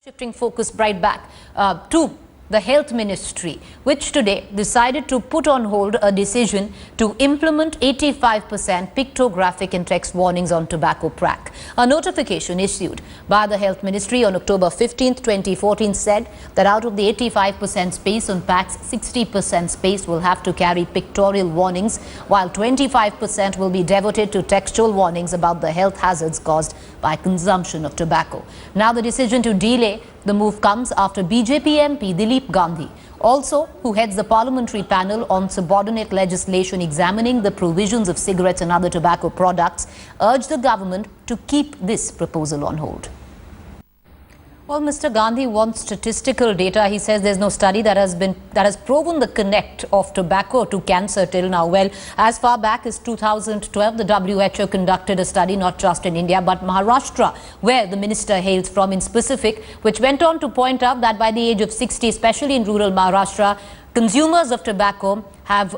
Shifting focus right back to the Health Ministry, which today decided to put on hold a decision to implement 85% pictographic and text warnings on tobacco pack. A notification issued by the Health Ministry on October 15, 2014 said that out of the 85% space on packs, 60% space will have to carry pictorial warnings, while 25% will be devoted to textual warnings about the health hazards caused by consumption of tobacco. Now the decision to delay the move comes after BJP MP Dilip Gandhi, also who heads the parliamentary panel on subordinate legislation examining the provisions of cigarettes and other tobacco products, urged the government to keep this proposal on hold. Well, Mr. Gandhi wants statistical data. He says there's no study that has proven the connect of tobacco to cancer till now. Well, as far back as 2012, the WHO conducted a study not just in India but Maharashtra, where the minister hails from in specific, which went on to point out that by the age of 60, especially in rural Maharashtra, consumers of tobacco have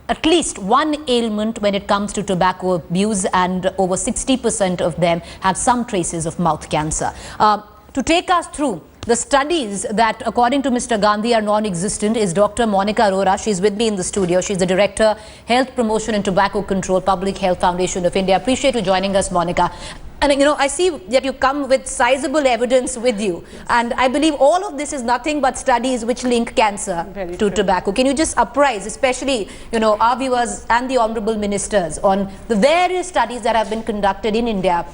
at least one ailment when it comes to tobacco abuse, and over 60% of them have some traces of mouth cancer. To take us through the studies that, according to Mr. Gandhi, are non-existent is Dr. Monica Arora. She's with me in the studio. She's the Director, Health Promotion and Tobacco Control, Public Health Foundation of India. Appreciate you joining us, Monica. And, you know, I see that you come with sizable evidence with you. Yes. And I believe all of this is nothing but studies which link cancer to tobacco. Can you just apprise, especially, you know, our viewers and the honorable ministers on the various studies that have been conducted in India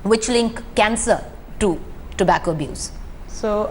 which link cancer to tobacco abuse? So,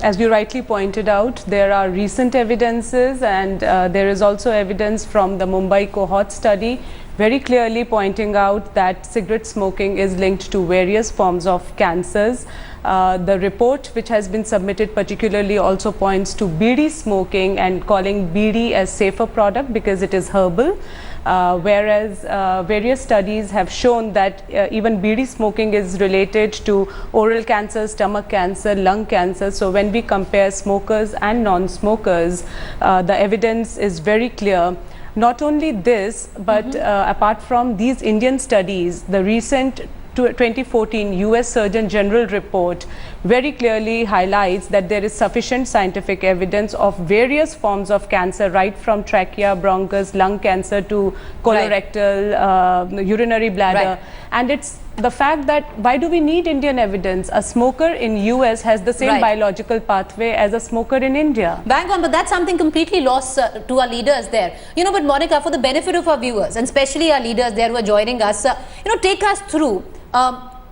as you rightly pointed out, there are recent evidences, and there is also evidence from the Mumbai cohort study very clearly pointing out that cigarette smoking is linked to various forms of cancers. The report which has been submitted particularly also points to BD smoking and calling BD as safer product because it is herbal. Whereas various studies have shown that even BD smoking is related to oral cancer, stomach cancer, lung cancer. So when we compare smokers and non-smokers, the evidence is very clear. Not only this, but apart from these Indian studies, the recent 2014 US Surgeon General report very clearly highlights that there is sufficient scientific evidence of various forms of cancer, right from trachea, bronchus, lung cancer to colorectal, urinary bladder. And it's the fact that why do we need Indian evidence? A smoker in US has the same biological pathway as a smoker in India. Bang on, but that's something completely lost to our leaders there. You know, but Monica, for the benefit of our viewers and especially our leaders there who are joining us, you know, take us through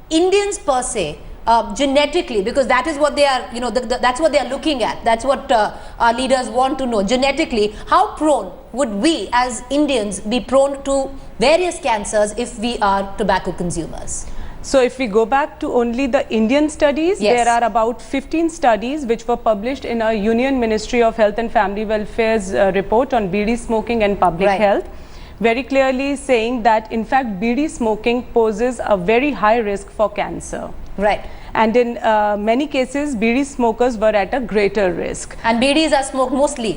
Indians per se, genetically, because that is what they are, you know, that's what they are looking at. That's what our leaders want to know. Genetically, how prone would we as Indians be prone to various cancers if we are tobacco consumers? So if we go back to only the Indian studies, there are about 15 studies which were published in a Union Ministry of Health and Family Welfare's report on BD smoking and public health, very clearly saying that in fact BD smoking poses a very high risk for cancer. And in many cases, BD smokers were at a greater risk. And BDs are smoked mostly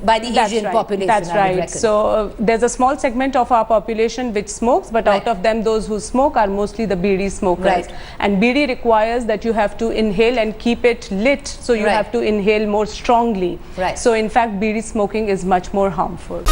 by the Asian population. That's right. So there's a small segment of our population which smokes, but out of them, those who smoke are mostly the BD smokers. And BD requires that you have to inhale and keep it lit, so you have to inhale more strongly. So in fact, BD smoking is much more harmful.